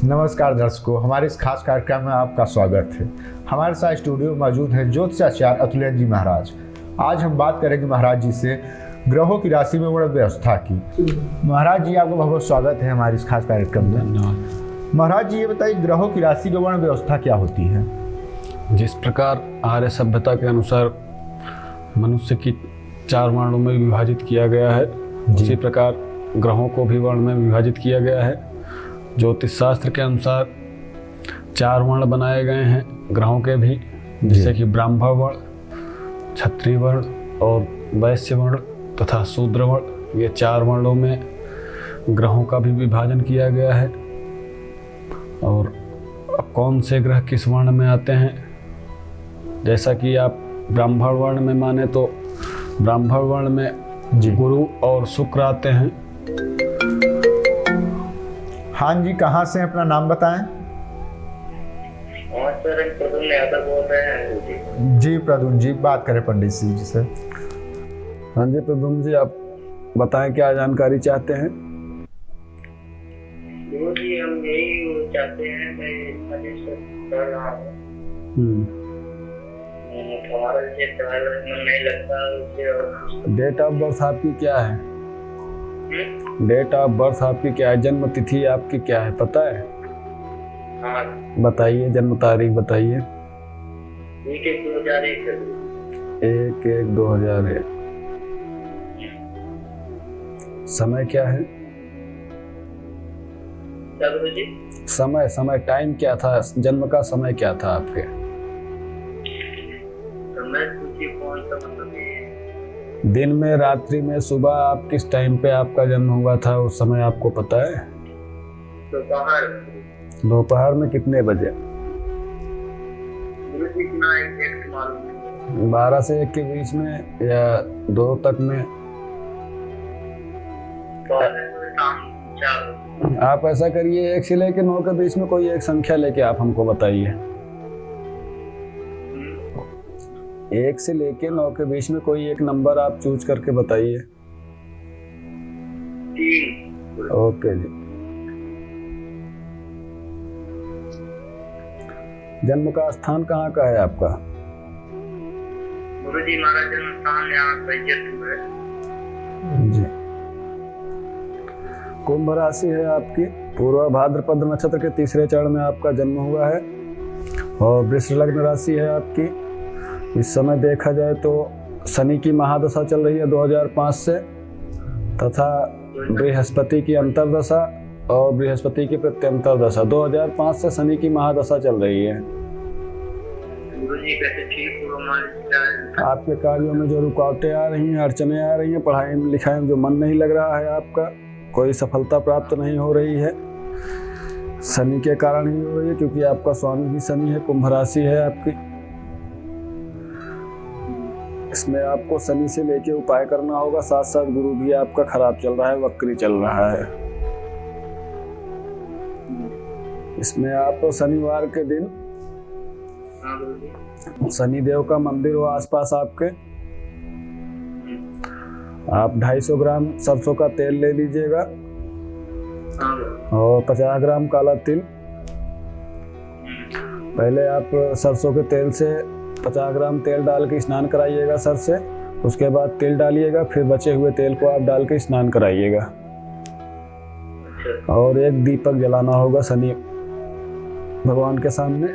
नमस्कार दर्शकों, हमारे इस खास कार्यक्रम में आपका स्वागत है। हमारे साथ स्टूडियो में मौजूद हैं ज्योतिषाचार्य अतुलेन्द्र जी महाराज। आज हम बात करेंगे महाराज जी से ग्रहों की राशि में वर्ण व्यवस्था की। महाराज जी, आपका बहुत बहुत स्वागत है हमारे इस खास कार्यक्रम में। धन्यवाद। महाराज जी, ये बताइए, ग्रहों की राशि में वर्ण व्यवस्था क्या होती है? जिस प्रकार आर्य सभ्यता के अनुसार मनुष्य की 4 वर्णों में विभाजित किया गया है, उसी प्रकार ग्रहों को भी वर्ण में विभाजित किया गया है। ज्योतिष शास्त्र के अनुसार 4 वर्ण बनाए गए हैं ग्रहों के भी, जैसे कि ब्राह्मण वर्ण, क्षत्रिय वर्ण और वैश्य वर्ण तथा शूद्र वर्ण। ये 4 वर्णों में ग्रहों का भी विभाजन किया गया है। और कौन से ग्रह किस वर्ण में आते हैं, जैसा कि आप ब्राह्मण वर्ण में माने तो ब्राह्मण वर्ण में गुरु और शुक्र आते हैं। हाँ जी, कहाँ से अपना नाम बताएं? सर, हम प्रदुम्न यादव बोल रहे हैं। जी प्रदुम्न जी, बात करें पंडित जी से। हाँ जी प्रदुम्न जी, आप बताएं क्या जानकारी चाहते हैं। गुरु जी, हम यही चाहते हैं, मैं सजेस्ट कर रहा हूँ। हमारा जैसे पढ़ाई में नहीं लगता उसे। और डेट ऑफ बर्थ आपकी क्या है? डेट ऑफ बर्थ आपकी क्या है? जन्म तिथि आपकी क्या है, पता है? हाँ, बताइए, जन्म तारीख बताइए। 1/1/2001। 1/1/2001। समय क्या है? क्या गुरु जी? समय टाइम क्या था? जन्म का समय क्या था आपके? समय पूछिए, कौन सा मतलब ये? दिन में, रात्रि में, सुबह, आप किस टाइम पे आपका जन्म हुआ था, उस समय आपको पता है? दोपहर में कितने बजे? गुरु जी, इतना एग्जैक्ट मालूम नहीं। 12 से 1 के बीच में या 2 तक में? शाम 4। आप ऐसा करिए, 1 से लेके 9 के बीच में कोई एक संख्या लेके आप हमको बताइए। 1 से लेके 9 के बीच में कोई एक नंबर आप चूज करके बताइए। 3। ओके जी। जन्म का स्थान कहाँ का है आपका? गुरु जी, हमारा जन्म स्थान यहाँ बैजयपुर है। जी। कुंभ राशि है आपकी। पूर्व भाद्रपद नक्षत्र के 3रे चरण में आपका जन्म हुआ है और वृष लग्न राशि है आपकी। इस समय देखा जाए तो शनि की महादशा चल रही है 2005 से, तथा बृहस्पति की अंतर्दशा और बृहस्पति की प्रत्यंतर दशा। 2005 से शनि की महादशा चल रही है। गुरुजी, कैसे ठीक हो? हमारे आपके कार्यों में जो रुकावटें आ रही हैं, अड़चने आ रही हैं, पढ़ाई लिखाई में जो मन नहीं लग रहा है आपका, कोई सफलता प्राप्त नहीं हो रही है, शनि के कारण ही हो रही है, क्योंकि आपका स्वामी भी शनि है, कुंभ राशि है आपकी। इसमें आपको शनि से लेके उपाय करना होगा। साथ साथ गुरु भी आपका खराब चल रहा है, वक्री चल रहा है। इसमें आप शनिवार के दिन शनिदेव का मंदिर हो आसपास आपके, आप 250 ग्राम सरसों का तेल ले लीजिएगा और 50 ग्राम काला तिल। पहले आप सरसों के तेल से 50 ग्राम तेल डाल के स्नान कराइएगा सर से, उसके बाद तिल डालिएगा, फिर बचे हुए तेल को आप डाल के स्नान कराइएगा। और एक दीपक जलाना होगा शनि भगवान के सामने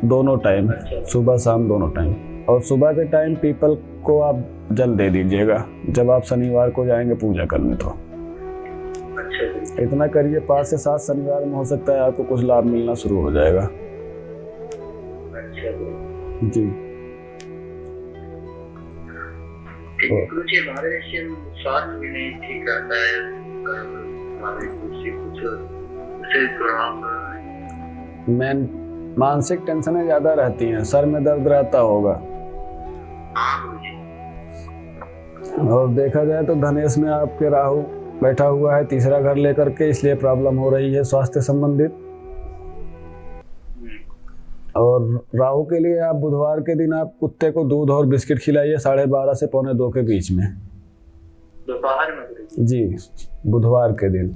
दोनों टाइम, सुबह शाम दोनों टाइम। और सुबह के टाइम पीपल को आप जल दे दीजिएगा जब आप शनिवार को जाएंगे पूजा करने। तो इतना करिए, 5 से 7 शनिवार में हो सकता है आपको कुछ लाभ मिलना शुरू हो जाएगा। जी। कुछ हमारे से स्वास्थ्य भी नहीं ठीक रहता है, हमारे कुछ मानसिक टेंशनें ज्यादा रहती हैं, सर में दर्द रहता होगा। और देखा जाए तो धनेश में आपके राहु बैठा हुआ है 3रा घर लेकर के, इसलिए प्रॉब्लम हो रही है स्वास्थ्य संबंधित। और राहु के लिए आप बुधवार के दिन आप कुत्ते को दूध और बिस्किट खिलाइए 12:30 से 1:45 के बीच में, दोपहर में। जी, बुधवार के दिन।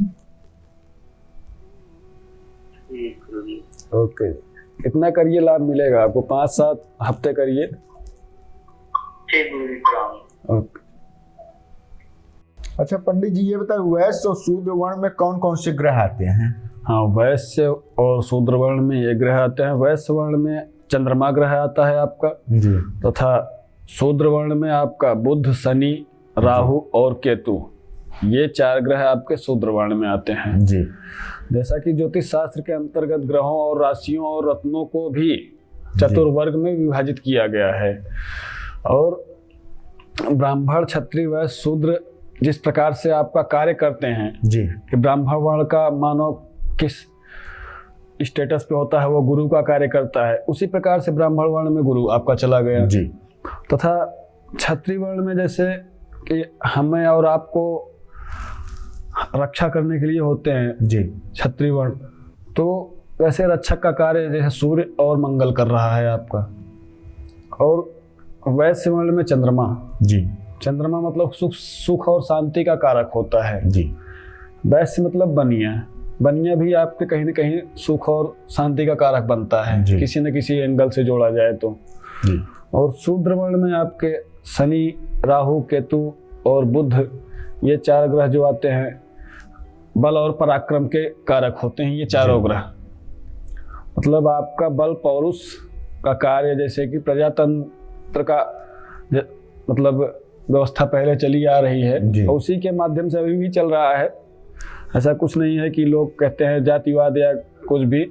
जी गुरुजी। ओके, कितना करिए लाभ मिलेगा आपको? 5-7 हफ्ते करिए। ठीक गुरुजी, प्रणाम। ओके। अच्छा पंडित जी ये बताइए, वैश्य और शूद्र वर्ण में कौन कौन से ग्रह आते हैं? हाँ, वैश्य और शूद्र वर्ण में ये ग्रह आते हैं। वैश्य वर्ण में चंद्रमा ग्रह आता है आपका, जी। तथा शूद्र वर्ण में आपका बुध, शनि, राहु और केतु, ये 4 ग्रह आपके शूद्र वर्ण में आते हैं। जी। जैसा कि ज्योतिष शास्त्र के अंतर्गत ग्रहों और राशियों और रत्नों को भी चतुर्वर्ग में विभाजित किया गया है, और ब्राह्मण, क्षत्रिय, वैश्य, शूद्र जिस प्रकार से आपका कार्य करते हैं जी। कि ब्राह्मण वर्ण का मानो किस स्टेटस पे होता है, वो गुरु का कार्य करता है, उसी प्रकार से ब्राह्मण वर्ण में गुरु आपका चला गया। जी। तथा क्षत्रिय वर्ण में जैसे कि हमें और आपको रक्षा करने के लिए होते हैं जी। क्षत्रिय वर्ण, तो वैसे रक्षक का कार्य जैसे सूर्य और मंगल कर रहा है आपका। और वैश्य वर्ण में चंद्रमा, जी। चंद्रमा मतलब सुख और शांति का कारक होता है। जी। वैश्य मतलब बनिया, बनिया भी आपके कहीं न कहीं सुख और शांति का कारक बनता है किसी न किसी एंगल से जोड़ा जाए तो। जी। और शूद्र वर्ण में आपके शनि, राहु, केतु और बुध, ये 4 ग्रह जो आते हैं बल और पराक्रम के कारक होते हैं। ये चारों ग्रह मतलब आपका बल, पौरुष का कार्य, जैसे कि प्रजातंत्र का मतलब व्यवस्था पहले चली आ रही है, और उसी के माध्यम से अभी भी चल रहा है। ऐसा कुछ नहीं है कि लोग कहते हैं जातिवाद या कुछ भी,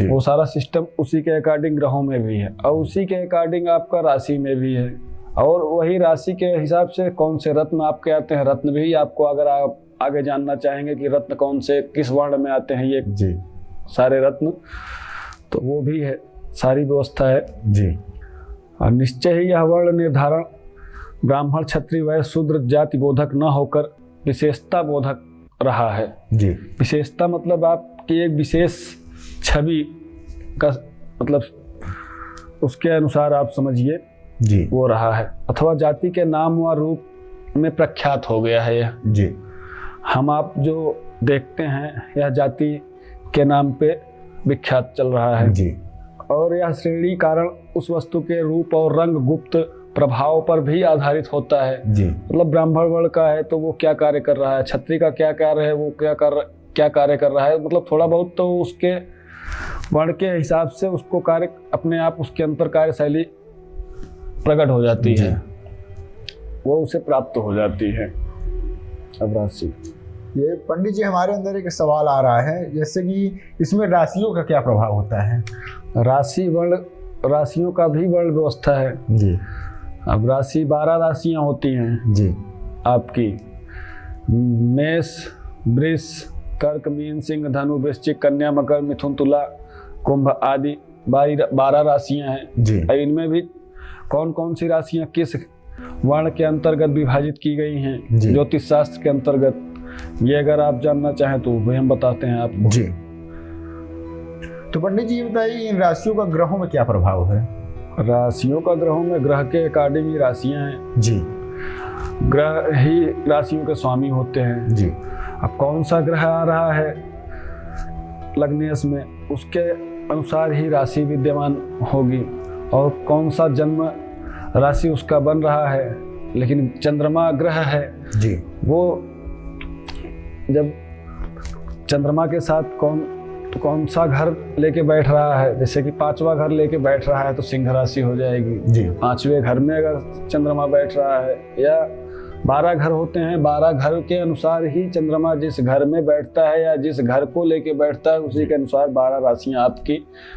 वो सारा सिस्टम उसी के अकॉर्डिंग ग्रहों में भी है, और उसी के अकॉर्डिंग आपका राशि में भी है, और वही राशि के हिसाब से कौन से रत्न आपके आते हैं। रत्न भी आपको, अगर आप आगे जानना चाहेंगे कि रत्न कौन से किस वर्ण में आते हैं ये सारे रत्न, तो वो भी है, सारी व्यवस्था है जी। और निश्चय ही यह वर्ण निर्धारण ब्राह्मण, क्षत्रिय, वैश्य, शूद्र जाति बोधक न होकर विशेषता बोधक रहा है। जी। विशेषता मतलब आपकी एक विशेष छवि का मतलब उसके अनुसार आप समझिए जी, वो रहा है, अथवा जाति के नाम व रूप में प्रख्यात हो गया है यह। जी। हम आप जो देखते हैं यह जाति के नाम पे विख्यात चल रहा है जी। और यह श्रेणी कारण उस वस्तु के रूप और रंग गुप्त प्रभाव पर भी आधारित होता है जी। मतलब ब्राह्मण वर्ण का है तो वो क्या कार्य कर रहा है, क्षत्रिय का क्या कार्य है, वो क्या कार्य कर रहा है, मतलब थोड़ा बहुत तो उसके वर्ण के हिसाब से उसको कार्य अपने आप उसके अंतर कार्य शैली प्रकट हो जाती है, वो उसे प्राप्त हो जाती है। अब राशि, ये पंडित जी हमारे अंदर एक सवाल आ रहा है, जैसे कि इसमें राशियों का क्या प्रभाव होता है? राशि वर्ण, राशियों का भी वर्ण व्यवस्था है जी। अब राशि 12 राशियां होती हैं जी आपकी, मेष, वृष, कर्क, मीन, सिंह, धनु, वृश्चिक, कन्या, मकर, मिथुन, तुला, कुंभ आदि 12 राशियां हैं जी। और इनमें भी कौन कौन सी राशियां किस वर्ण के अंतर्गत विभाजित की गई हैं ज्योतिष शास्त्र के अंतर्गत, ये अगर आप जानना चाहें तो वही हम बताते हैं आपको। जी। तो पंडित जी बताइए इन राशियों का ग्रहों में क्या प्रभाव है? राशियों का ग्रहों में ग्रह के अकॉर्डिंग ही राशियां हैं जी। ग्रह ही राशियों के स्वामी होते हैं जी। अब कौन सा ग्रह आ रहा है लग्नेश में उसके अनुसार ही राशि विद्यमान होगी और कौन सा जन्म राशि उसका बन रहा है, लेकिन चंद्रमा ग्रह है जी, वो जब चंद्रमा के साथ कौन सा घर लेके बैठ रहा है, जैसे कि 5वां घर लेके बैठ रहा है तो सिंह राशि हो जाएगी जी। 5वें घर में अगर चंद्रमा बैठ रहा है, या 12 घर होते हैं, 12 घर के अनुसार ही चंद्रमा जिस घर में बैठता है या जिस घर को लेके बैठता है उसी के अनुसार 12 राशियां आपकी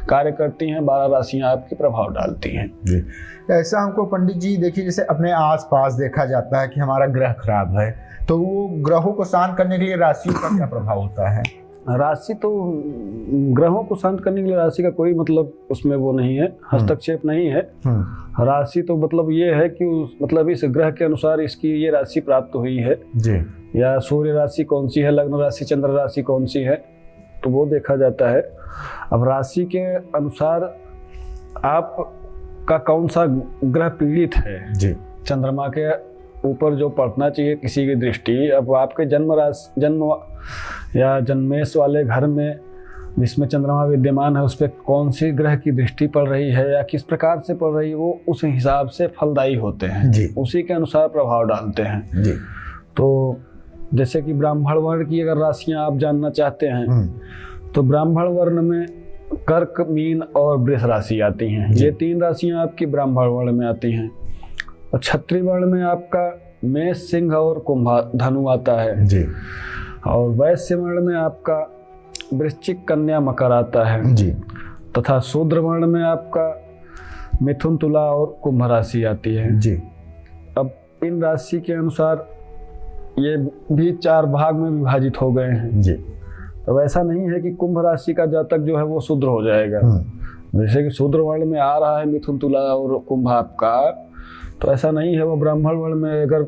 कार्य करती हैं, 12 राशियां आपके प्रभाव डालती हैं जी। ऐसा हमको पंडित जी देखिए जैसे अपने आसपास देखा जाता है कि हमारा ग्रह खराब है, तो वो ग्रहों को शांत करने के लिए राशियों का क्या प्रभाव होता है? राशि तो ग्रहों को शांत करने के लिए राशि का कोई मतलब उसमें वो नहीं है, हस्तक्षेप नहीं है। राशि तो मतलब ये है कि मतलब इस ग्रह के अनुसार इसकी ये राशि प्राप्त हुई है जी, या सूर्य राशि कौन सी है, लग्न राशि, चंद्र राशि कौन सी है, तो वो देखा जाता है। अब राशि के अनुसार आपका कौन सा ग्रह पीड़ित है जी, चंद्रमा के ऊपर जो पड़ना चाहिए किसी की दृष्टि, अब आपके जन्म या जन्मेश वाले घर में जिसमें चंद्रमा विद्यमान है उस पर कौन सी ग्रह की दृष्टि पड़ रही है या किस प्रकार से पड़ रही है, वो उस हिसाब से फलदायी होते हैं जी। उसी के अनुसार प्रभाव डालते हैं जी। तो जैसे कि ब्राह्मण वर्ण की अगर राशियां आप जानना चाहते हैं तो ब्राह्मण वर्ण में कर्क, मीन और वृष राशि आती हैं। ये 3 राशियां आपकी ब्राह्मण वर्ण में आती हैं। और क्षत्रिय वर्ण में आपका मेष, सिंह और कुंभ, धनु आता है जी। और वैश्य वर्ण में आपका वृश्चिक, कन्या, मकर आता है जी। तथा शूद्र वर्ण में आपका मिथुन, तुला और कुंभ राशि आती है जी। अब इन राशि के अनुसार ये भी 4 भाग में विभाजित हो गए हैं जी। तो ऐसा नहीं है कि कुंभ राशि का जातक जो है वो शूद्र हो जाएगा। जैसे कि शूद्र वर्ण में आ रहा है मिथुन, तुला और कुंभ आपका, तो ऐसा नहीं है वो ब्राह्मण वर्ण में अगर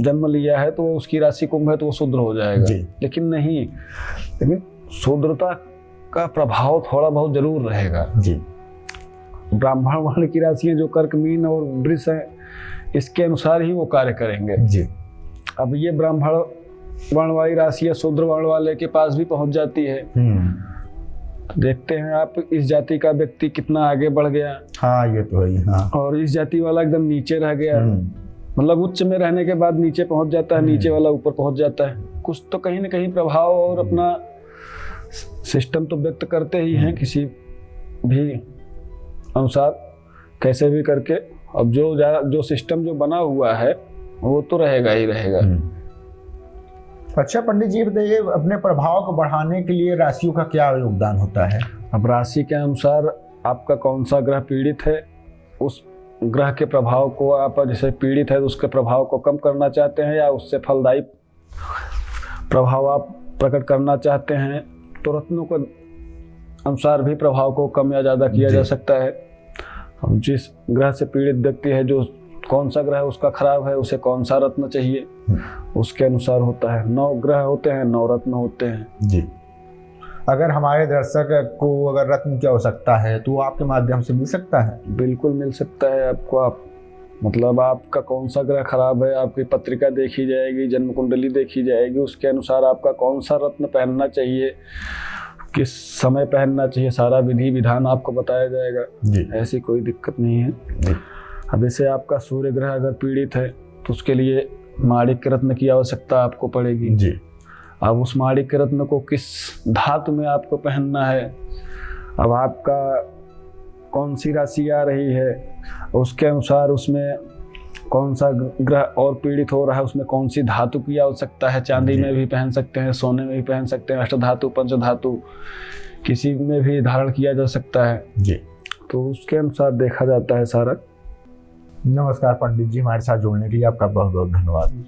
जन्म लिया है तो उसकी राशि कुंभ है तो वो शूद्र हो जाएगा जी। लेकिन शूद्रता का प्रभाव थोड़ा बहुत जरूर रहेगा जी। ब्राह्मण वर्ण की राशियां जो कर्क, मीन और वृष है इसके अनुसार ही वो कार्य करेंगे जी। अब ये ब्राह्मण वर्ण वाली राशियां शूद्र वर्ण वाले के पास भी पहुंच जाती है। देखते हैं आप इस जाति का व्यक्ति कितना आगे बढ़ गया। हाँ ये तो है। हाँ। और इस जाति वाला एकदम नीचे रह गया, मतलब उच्च में रहने के बाद नीचे पहुंच जाता है, नीचे वाला ऊपर पहुंच जाता है। कुछ तो कहीं ना कहीं प्रभाव और अपना सिस्टम तो व्यक्त करते ही हैं किसी भी अनुसार, कैसे भी करके। अब जो सिस्टम जो बना हुआ है वो तो रहेगा ही रहेगा। अच्छा पंडित जी बताइए, अपने प्रभाव को बढ़ाने के लिए राशियों का क्या योगदान होता है? अब राशि के अनुसार आपका कौन सा ग्रह पीड़ित है, उस ग्रह के प्रभाव को आप जैसे पीड़ित है तो उसके प्रभाव को कम करना चाहते हैं या उससे फलदायी प्रभाव आप प्रकट करना चाहते हैं, तो रत्नों के अनुसार भी प्रभाव को कम या ज़्यादा किया जा सकता है। अब जिस ग्रह से पीड़ित व्यक्ति है, जो कौन सा ग्रह उसका खराब है, उसे कौन सा रत्न चाहिए, उसके अनुसार होता है। 9 ग्रह होते हैं, 9 रत्न होते हैं। जी। अगर हमारे दर्शक को अगर रत्न की आवश्यकता है तो आपके माध्यम से मिल सकता है? बिल्कुल मिल सकता है आपको। आप मतलब आपका कौन सा ग्रह खराब है, आपकी पत्रिका देखी जाएगी, जन्म कुंडली देखी जाएगी, उसके अनुसार आपका कौन सा रत्न पहनना चाहिए, किस समय पहनना चाहिए, सारा विधि विधान आपको बताया जाएगा। जी। ऐसी कोई दिक्कत नहीं है। जी। अब जैसे आपका सूर्य ग्रह अगर पीड़ित है तो उसके लिए माणिक्य रत्न की आवश्यकता आपको पड़ेगी। जी। अब उस माणिक्य रत्न को किस धातु में आपको पहनना है, अब आपका कौन सी राशि आ रही है, उसके अनुसार उसमें कौन सा ग्रह और पीड़ित हो रहा है, उसमें कौन सी धातु की आवश्यकता है। चांदी में भी पहन सकते हैं, सोने में भी पहन सकते हैं, अष्टधातु, पंचधातु किसी में भी धारण किया जा सकता है। जी। तो उसके अनुसार देखा जाता है सारा। नमस्कार पंडित जी, हमारे साथ जुड़ने के लिए आपका बहुत बहुत धन्यवाद।